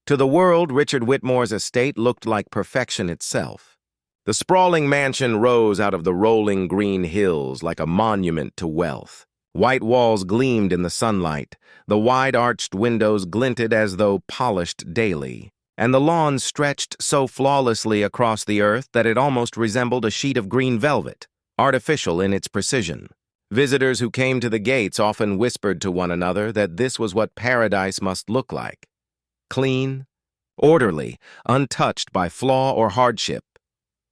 To the world, Richard Whitmore's estate looked like perfection itself. The sprawling mansion rose out of the rolling green hills like a monument to wealth. White walls gleamed in the sunlight, the wide-arched windows glinted as though polished daily, and the lawn stretched so flawlessly across the earth that it almost resembled a sheet of green velvet, artificial in its precision. Visitors who came to the gates often whispered to one another that this was what paradise must look like. Clean, orderly, untouched by flaw or hardship.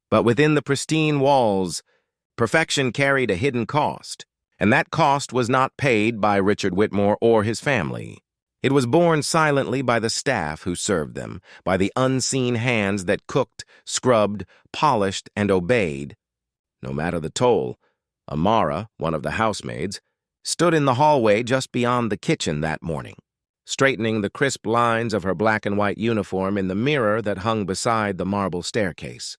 But within the pristine walls, perfection carried a hidden cost, and that cost was not paid by Richard Whitmore or his family. It was borne silently by the staff who served them, by the unseen hands that cooked, scrubbed, polished, and obeyed. No matter the toll, Amara, one of the housemaids, stood in the hallway just beyond the kitchen that morning, straightening the crisp lines of her black and white uniform in the mirror that hung beside the marble staircase.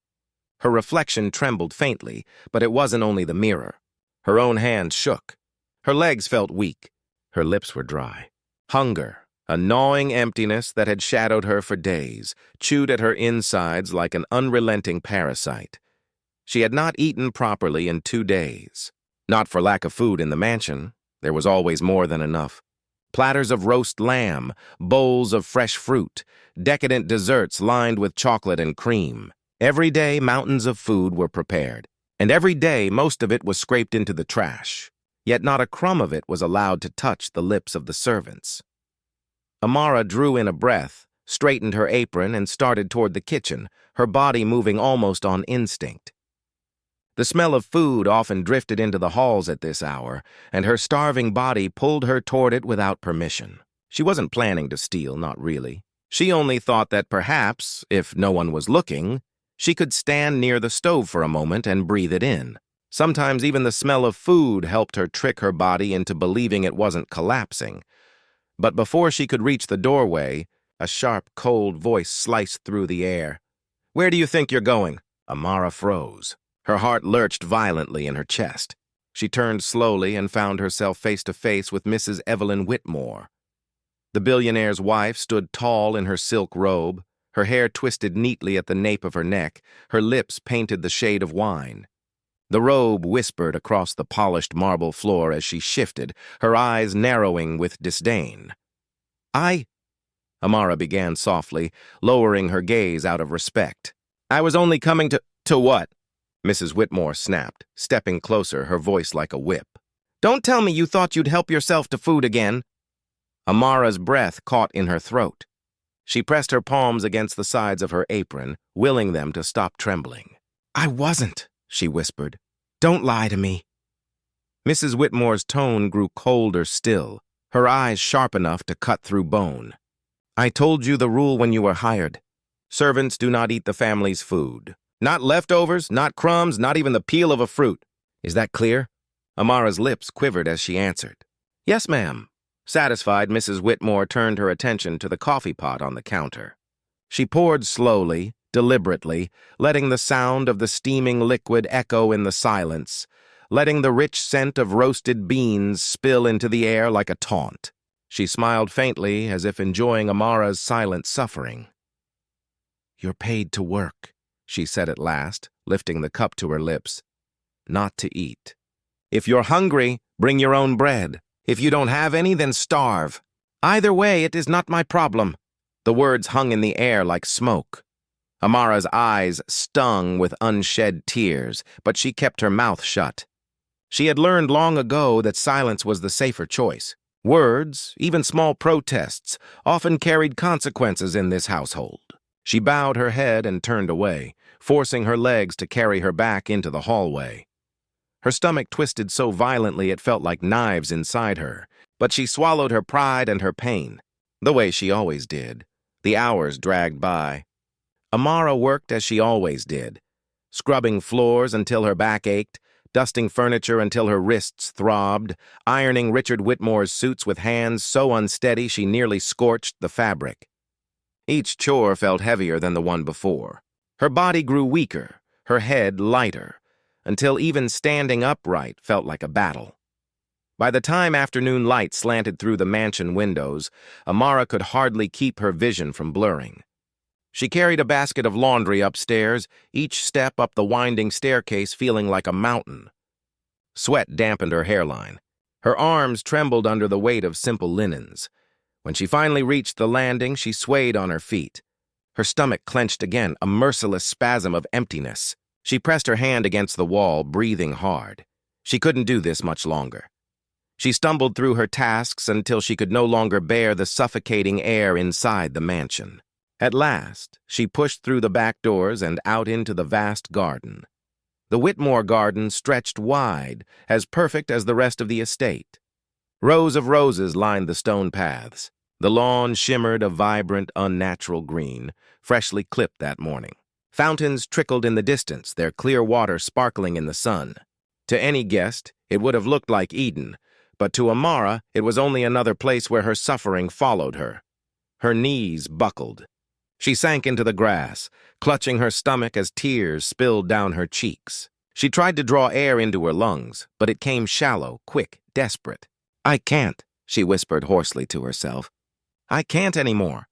Her reflection trembled faintly, but it wasn't only the mirror. Her own hands shook. Her legs felt weak. Her lips were dry. Hunger, a gnawing emptiness that had shadowed her for days, chewed at her insides like an unrelenting parasite. She had not eaten properly in 2 days. Not for lack of food in the mansion. There was always more than enough. Platters of roast lamb, bowls of fresh fruit, decadent desserts lined with chocolate and cream. Every day, mountains of food were prepared, and every day most of it was scraped into the trash. Yet not a crumb of it was allowed to touch the lips of the servants. Amara drew in a breath, straightened her apron, and started toward the kitchen, her body moving almost on instinct. The smell of food often drifted into the halls at this hour, and her starving body pulled her toward it without permission. She wasn't planning to steal, not really. She only thought that perhaps, if no one was looking, she could stand near the stove for a moment and breathe it in. Sometimes even the smell of food helped her trick her body into believing it wasn't collapsing. But before she could reach the doorway, a sharp, cold voice sliced through the air. "Where do you think you're going?" Amara froze. Her heart lurched violently in her chest. She turned slowly and found herself face to face with Mrs. Evelyn Whitmore. The billionaire's wife stood tall in her silk robe, her hair twisted neatly at the nape of her neck, her lips painted the shade of wine. The robe whispered across the polished marble floor as she shifted, her eyes narrowing with disdain. Amara began softly, lowering her gaze out of respect. "I was only coming to what?" Mrs. Whitmore snapped, stepping closer, her voice like a whip. "Don't tell me you thought you'd help yourself to food again." Amara's breath caught in her throat. She pressed her palms against the sides of her apron, willing them to stop trembling. "I wasn't," she whispered. "Don't lie to me." Mrs. Whitmore's tone grew colder still, her eyes sharp enough to cut through bone. "I told you the rule when you were hired. Servants do not eat the family's food. Not leftovers, not crumbs, not even the peel of a fruit. Is that clear?" Amara's lips quivered as she answered. "Yes, ma'am." Satisfied, Mrs. Whitmore turned her attention to the coffee pot on the counter. She poured slowly, deliberately, letting the sound of the steaming liquid echo in the silence, letting the rich scent of roasted beans spill into the air like a taunt. She smiled faintly, as if enjoying Amara's silent suffering. "You're paid to work," she said at last, lifting the cup to her lips. "Not to eat. If you're hungry, bring your own bread. If you don't have any, then starve. Either way, it is not my problem." The words hung in the air like smoke. Amara's eyes stung with unshed tears, but she kept her mouth shut. She had learned long ago that silence was the safer choice. Words, even small protests, often carried consequences in this household. She bowed her head and turned away, forcing her legs to carry her back into the hallway. Her stomach twisted so violently it felt like knives inside her, but she swallowed her pride and her pain, the way she always did. The hours dragged by. Amara worked as she always did, scrubbing floors until her back ached, dusting furniture until her wrists throbbed, ironing Richard Whitmore's suits with hands so unsteady she nearly scorched the fabric. Each chore felt heavier than the one before. Her body grew weaker, her head lighter, until even standing upright felt like a battle. By the time afternoon light slanted through the mansion windows, Amara could hardly keep her vision from blurring. She carried a basket of laundry upstairs, each step up the winding staircase feeling like a mountain. Sweat dampened her hairline. Her arms trembled under the weight of simple linens. When she finally reached the landing, she swayed on her feet. Her stomach clenched again, a merciless spasm of emptiness. She pressed her hand against the wall, breathing hard. She couldn't do this much longer. She stumbled through her tasks until she could no longer bear the suffocating air inside the mansion. At last, she pushed through the back doors and out into the vast garden. The Whitmore garden stretched wide, as perfect as the rest of the estate. Rows of roses lined the stone paths. The lawn shimmered a vibrant, unnatural green, freshly clipped that morning. Fountains trickled in the distance, their clear water sparkling in the sun. To any guest, it would have looked like Eden, but to Amara, it was only another place where her suffering followed her. Her knees buckled. She sank into the grass, clutching her stomach as tears spilled down her cheeks. She tried to draw air into her lungs, but it came shallow, quick, desperate. "I can't," she whispered hoarsely to herself. "I can't anymore."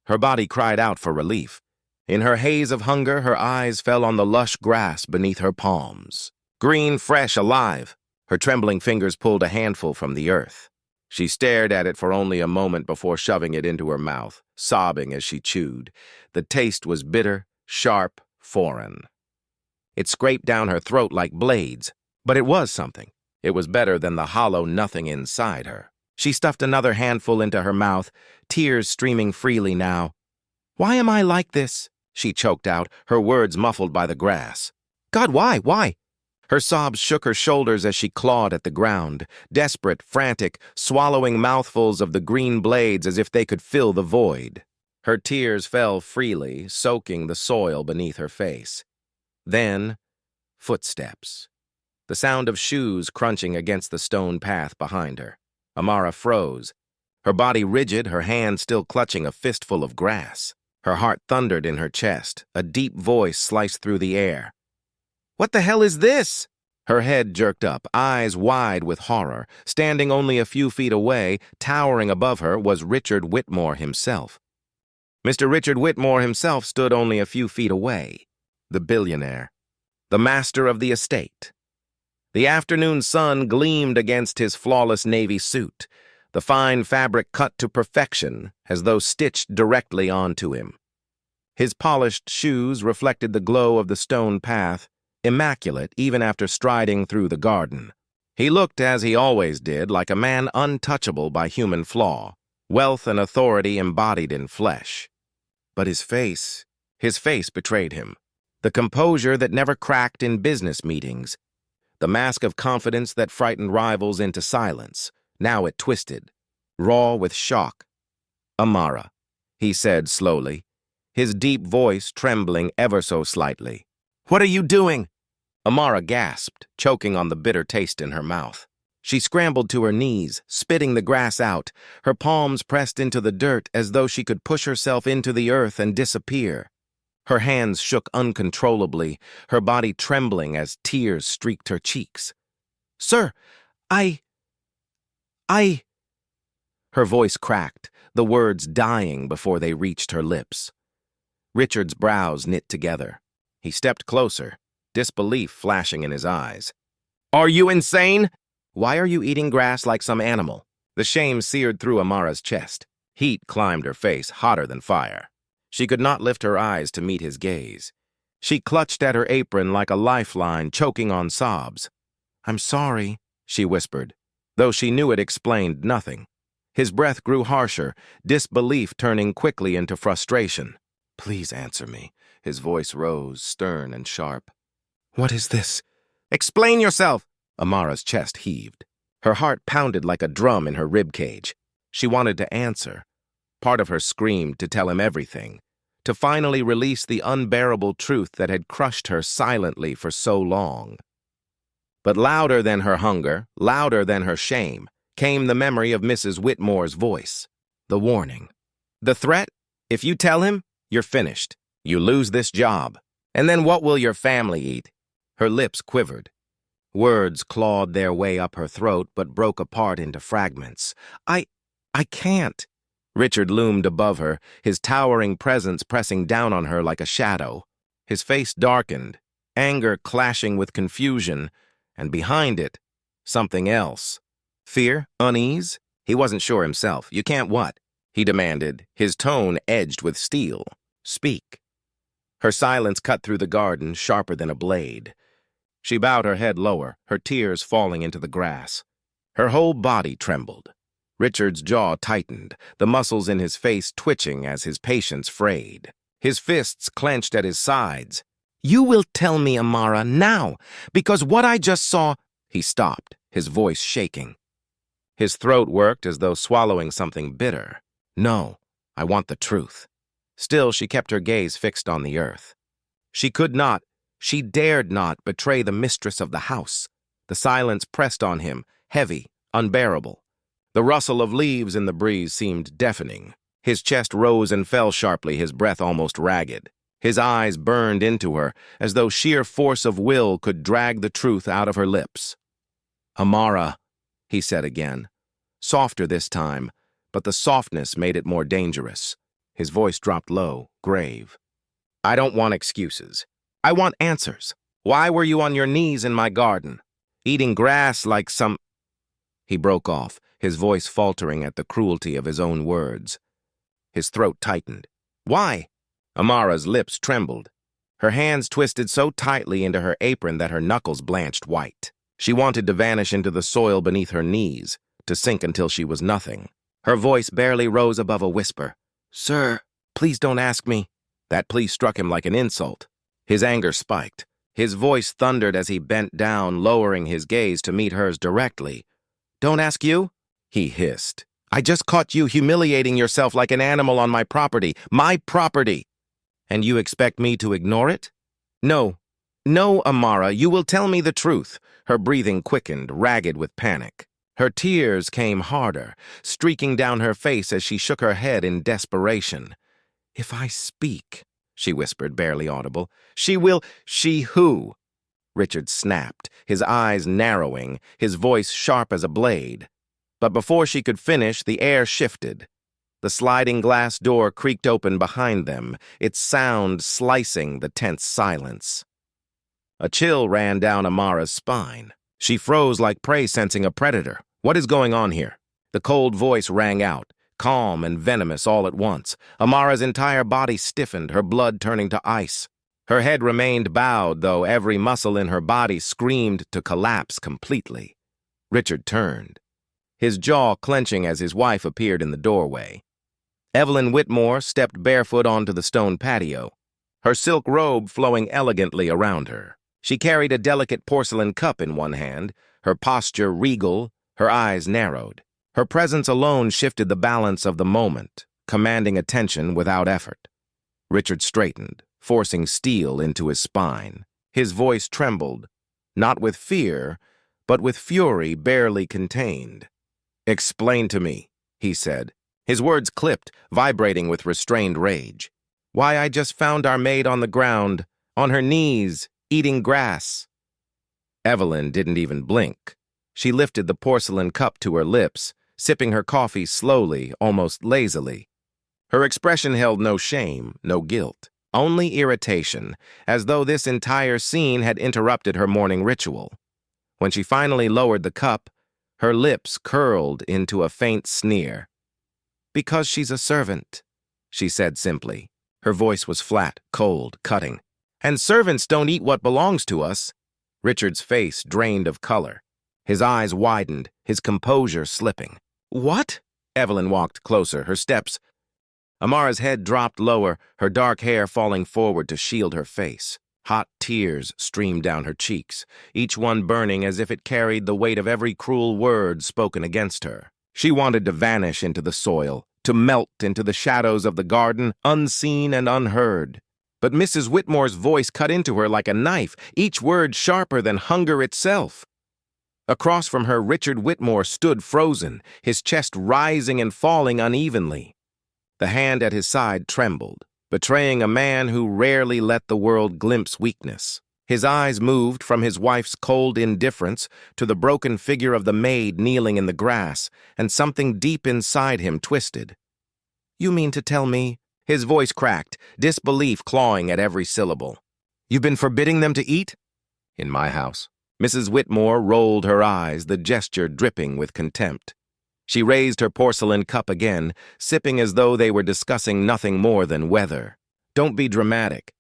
Her body cried out for relief. In her haze of hunger, her eyes fell on the lush grass beneath her palms. Green, fresh, alive. Her trembling fingers pulled a handful from the earth. She stared at it for only a moment before shoving it into her mouth, sobbing as she chewed. The taste was bitter, sharp, foreign. It scraped down her throat like blades, but it was something. It was better than the hollow nothing inside her. She stuffed another handful into her mouth, tears streaming freely now. "Why am I like this?" she choked out, her words muffled by the grass. "God, why? Why?" Her sobs shook her shoulders as she clawed at the ground, desperate, frantic, swallowing mouthfuls of the green blades as if they could fill the void. Her tears fell freely, soaking the soil beneath her face. Then, footsteps. The sound of shoes crunching against the stone path behind her. Amara froze, her body rigid, her hand still clutching a fistful of grass. Her heart thundered in her chest, a deep voice sliced through the air. "What the hell is this?" Her head jerked up, eyes wide with horror. Standing only a few feet away, towering above her, was Richard Whitmore himself. Mr. Richard Whitmore himself stood only a few feet away. The billionaire. The master of the estate. The afternoon sun gleamed against his flawless navy suit, the fine fabric cut to perfection, as though stitched directly onto him. His polished shoes reflected the glow of the stone path, immaculate even after striding through the garden. He looked, as he always did, like a man untouchable by human flaw, wealth and authority embodied in flesh. But his face betrayed him. The composure that never cracked in business meetings, the mask of confidence that frightened rivals into silence, now it twisted, raw with shock. "Amara," he said slowly, his deep voice trembling ever so slightly. "What are you doing?" Amara gasped, choking on the bitter taste in her mouth. She scrambled to her knees, spitting the grass out, her palms pressed into the dirt as though she could push herself into the earth and disappear. Her hands shook uncontrollably, her body trembling as tears streaked her cheeks. "Sir, I... Her voice cracked, the words dying before they reached her lips. Richard's brows knit together. He stepped closer, disbelief flashing in his eyes. "Are you insane? Why are you eating grass like some animal?" The shame seared through Amara's chest. Heat climbed her face, hotter than fire. She could not lift her eyes to meet his gaze. She clutched at her apron like a lifeline, choking on sobs. "I'm sorry," she whispered, though she knew it explained nothing. His breath grew harsher, disbelief turning quickly into frustration. "Please answer me." His voice rose, stern and sharp. "What is this?" "Explain yourself!" Amara's chest heaved. Her heart pounded like a drum in her ribcage. She wanted to answer. Part of her screamed to tell him everything, to finally release the unbearable truth that had crushed her silently for so long. But louder than her hunger, louder than her shame, came the memory of Mrs. Whitmore's voice. The warning. The threat? If you tell him, you're finished. You lose this job. And then what will your family eat? Her lips quivered. Words clawed their way up her throat but broke apart into fragments. I can't. Richard loomed above her, his towering presence pressing down on her like a shadow. His face darkened, anger clashing with confusion, and behind it, something else. Fear? Unease? He wasn't sure himself. You can't what? He demanded, his tone edged with steel. Speak. Her silence cut through the garden, sharper than a blade. She bowed her head lower, her tears falling into the grass. Her whole body trembled. Richard's jaw tightened, the muscles in his face twitching as his patience frayed. His fists clenched at his sides. You will tell me, Amara, now, because what I just saw— He stopped, his voice shaking. His throat worked as though swallowing something bitter. No, I want the truth. Still, she kept her gaze fixed on the earth. She could not, she dared not betray the mistress of the house. The silence pressed on him, heavy, unbearable. The rustle of leaves in the breeze seemed deafening. His chest rose and fell sharply, his breath almost ragged. His eyes burned into her, as though sheer force of will could drag the truth out of her lips. Amara, he said again. Softer this time, but the softness made it more dangerous. His voice dropped low, grave. I don't want excuses. I want answers. Why were you on your knees in my garden, eating grass like some— He broke off, his voice faltering at the cruelty of his own words. His throat tightened. Why? Amara's lips trembled. Her hands twisted so tightly into her apron that her knuckles blanched white. She wanted to vanish into the soil beneath her knees, to sink until she was nothing. Her voice barely rose above a whisper. Sir, please don't ask me. That plea struck him like an insult. His anger spiked. His voice thundered as he bent down, lowering his gaze to meet hers directly. Don't ask you? He hissed. I just caught you humiliating yourself like an animal on my property. My property! And you expect me to ignore it? No. No, Amara, you will tell me the truth. Her breathing quickened, ragged with panic. Her tears came harder, streaking down her face as she shook her head in desperation. If I speak, she whispered, barely audible, she will— She who? Richard snapped, his eyes narrowing, his voice sharp as a blade. But before she could finish, the air shifted. The sliding glass door creaked open behind them, its sound slicing the tense silence. A chill ran down Amara's spine. She froze like prey sensing a predator. What is going on here? The cold voice rang out, calm and venomous all at once. Amara's entire body stiffened, her blood turning to ice. Her head remained bowed, though every muscle in her body screamed to collapse completely. Richard turned, his jaw clenching as his wife appeared in the doorway. Evelyn Whitmore stepped barefoot onto the stone patio, her silk robe flowing elegantly around her. She carried a delicate porcelain cup in one hand, her posture regal, her eyes narrowed. Her presence alone shifted the balance of the moment, commanding attention without effort. Richard straightened, forcing steel into his spine. His voice trembled, not with fear, but with fury barely contained. Explain to me, he said. His words clipped, vibrating with restrained rage. Why I just found our maid on the ground, on her knees, eating grass. Evelyn didn't even blink. She lifted the porcelain cup to her lips, sipping her coffee slowly, almost lazily. Her expression held no shame, no guilt, only irritation, as though this entire scene had interrupted her morning ritual. When she finally lowered the cup, her lips curled into a faint sneer. Because she's a servant, she said simply. Her voice was flat, cold, cutting. And servants don't eat what belongs to us. Richard's face drained of color. His eyes widened, his composure slipping. What? Evelyn walked closer, her steps. Amara's head dropped lower, her dark hair falling forward to shield her face. Hot tears streamed down her cheeks, each one burning as if it carried the weight of every cruel word spoken against her. She wanted to vanish into the soil, to melt into the shadows of the garden, unseen and unheard. But Mrs. Whitmore's voice cut into her like a knife, each word sharper than hunger itself. Across from her, Richard Whitmore stood frozen, his chest rising and falling unevenly. The hand at his side trembled, betraying a man who rarely let the world glimpse weakness. His eyes moved from his wife's cold indifference to the broken figure of the maid kneeling in the grass, and something deep inside him twisted. "You mean to tell me?" His voice cracked, disbelief clawing at every syllable. "You've been forbidding them to eat?" "In my house." Mrs. Whitmore rolled her eyes, the gesture dripping with contempt. She raised her porcelain cup again, sipping as though they were discussing nothing more than weather. "Don't be dramatic.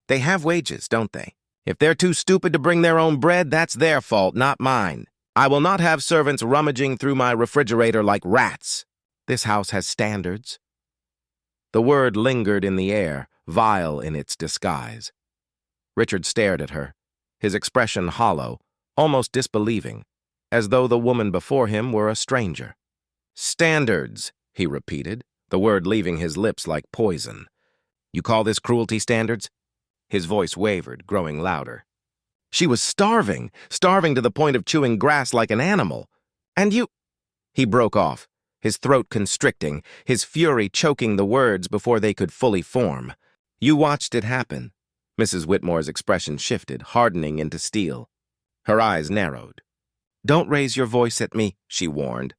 They have wages, don't they? If they're too stupid to bring their own bread, that's their fault, not mine. I will not have servants rummaging through my refrigerator like rats. This house has standards." The word lingered in the air, vile in its disguise. Richard stared at her, his expression hollow, almost disbelieving, as though the woman before him were a stranger. "Standards," he repeated, the word leaving his lips like poison. "You call this cruelty standards?" His voice wavered, growing louder. "She was starving to the point of chewing grass like an animal. And you—" He broke off, his throat constricting, his fury choking the words before they could fully form. "You watched it happen." Mrs. Whitmore's expression shifted, hardening into steel. Her eyes narrowed. "Don't raise your voice at me," she warned.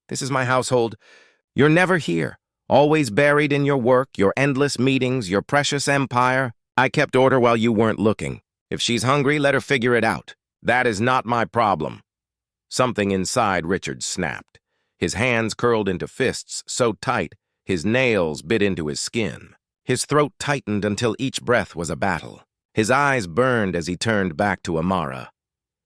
"This is my household. You're never here, always buried in your work, your endless meetings, your precious empire. I kept order while you weren't looking. If she's hungry, let her figure it out. That is not my problem." Something inside Richard snapped. His hands curled into fists so tight, his nails bit into his skin. His throat tightened until each breath was a battle. His eyes burned as he turned back to Amara.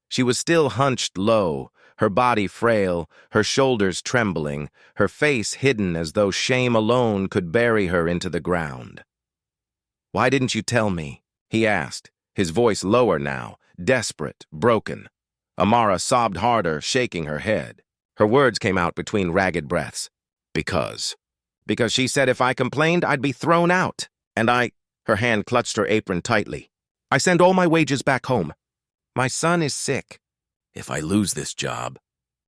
She was still hunched low, her body frail, her shoulders trembling, her face hidden as though shame alone could bury her into the ground. "Why didn't you tell me?" he asked, his voice lower now, desperate, broken. Amara sobbed harder, shaking her head. Her words came out between ragged breaths. "Because she said if I complained, I'd be thrown out. And her hand clutched her apron tightly. "I send all my wages back home. My son is sick. If I lose this job—"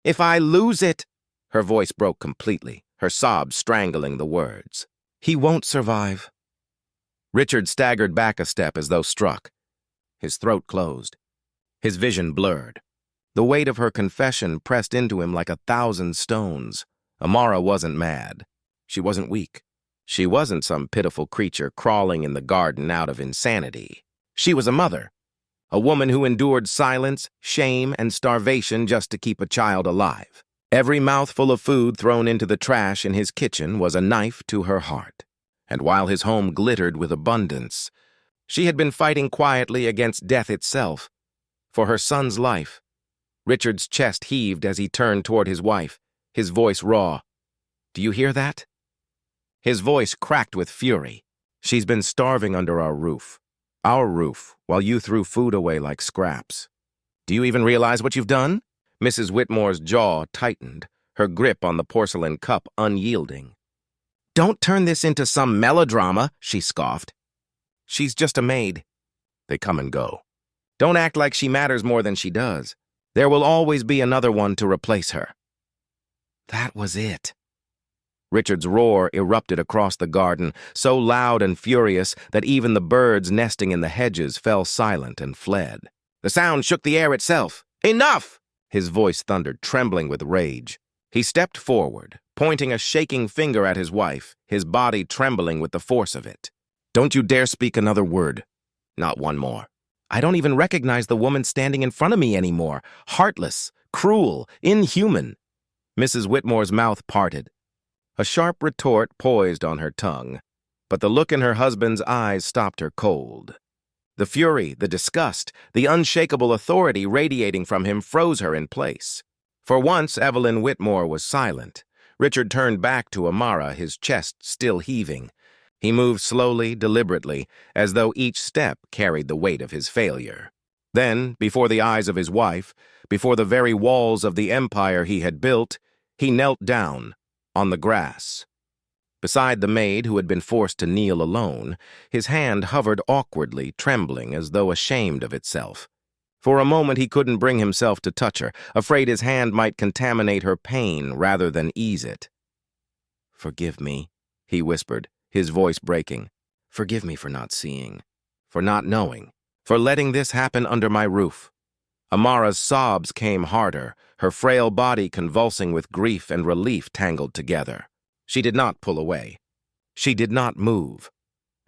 "If I lose it—" Her voice broke completely, her sobs strangling the words. "He won't survive." Richard staggered back a step as though struck. His throat closed. His vision blurred. The weight of her confession pressed into him like 1,000 stones. Amara wasn't mad. She wasn't weak. She wasn't some pitiful creature crawling in the garden out of insanity. She was a mother, a woman who endured silence, shame, and starvation just to keep a child alive. Every mouthful of food thrown into the trash in his kitchen was a knife to her heart. And while his home glittered with abundance, she had been fighting quietly against death itself. For her son's life. Richard's chest heaved as he turned toward his wife, his voice raw. "Do you hear that?" His voice cracked with fury. "She's been starving under our roof, while you threw food away like scraps. Do you even realize what you've done?" Mrs. Whitmore's jaw tightened, her grip on the porcelain cup unyielding. "Don't turn this into some melodrama," she scoffed. "She's just a maid. They come and go. Don't act like she matters more than she does. There will always be another one to replace her." That was it. Richard's roar erupted across the garden, so loud and furious that even the birds nesting in the hedges fell silent and fled. The sound shook the air itself. "Enough!" His voice thundered, trembling with rage. He stepped forward, pointing a shaking finger at his wife, his body trembling with the force of it. "Don't you dare speak another word. Not one more. I don't even recognize the woman standing in front of me anymore. Heartless, cruel, inhuman." Mrs. Whitmore's mouth parted. A sharp retort poised on her tongue, but the look in her husband's eyes stopped her cold. The fury, the disgust, the unshakable authority radiating from him froze her in place. For once, Evelyn Whitmore was silent. Richard turned back to Amara, his chest still heaving. He moved slowly, deliberately, as though each step carried the weight of his failure. Then, before the eyes of his wife, before the very walls of the empire he had built, he knelt down, on the grass. Beside the maid who had been forced to kneel alone, his hand hovered awkwardly, trembling as though ashamed of itself. For a moment he couldn't bring himself to touch her, afraid his hand might contaminate her pain rather than ease it. "Forgive me," he whispered, his voice breaking. "Forgive me for not seeing, for not knowing, for letting this happen under my roof." Amara's sobs came harder, her frail body convulsing with grief and relief tangled together. She did not pull away. She did not move.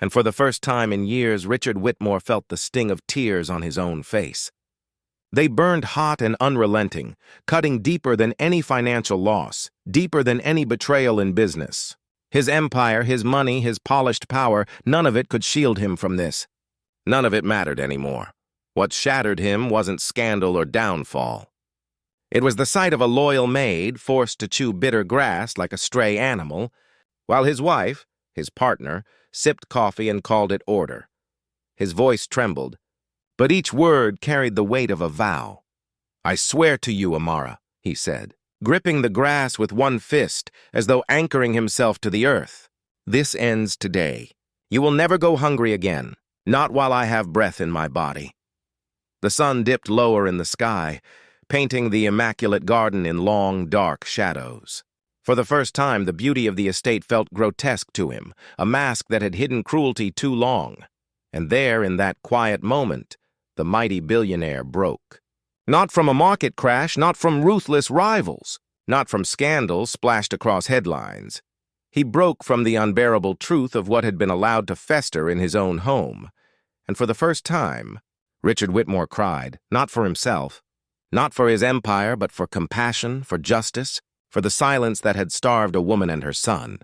And for the first time in years, Richard Whitmore felt the sting of tears on his own face. They burned hot and unrelenting, cutting deeper than any financial loss, deeper than any betrayal in business. His empire, his money, his polished power, none of it could shield him from this. None of it mattered anymore. What shattered him wasn't scandal or downfall. It was the sight of a loyal maid forced to chew bitter grass like a stray animal, while his wife, his partner, sipped coffee and called it order. His voice trembled, but each word carried the weight of a vow. "I swear to you, Amara," he said, gripping the grass with one fist as though anchoring himself to the earth. "This ends today. You will never go hungry again, not while I have breath in my body." The sun dipped lower in the sky, painting the immaculate garden in long, dark shadows. For the first time, the beauty of the estate felt grotesque to him, a mask that had hidden cruelty too long. And there, in that quiet moment, the mighty billionaire broke. Not from a market crash, not from ruthless rivals, not from scandals splashed across headlines. He broke from the unbearable truth of what had been allowed to fester in his own home. And for the first time, Richard Whitmore cried, not for himself, not for his empire, but for compassion, for justice, for the silence that had starved a woman and her son.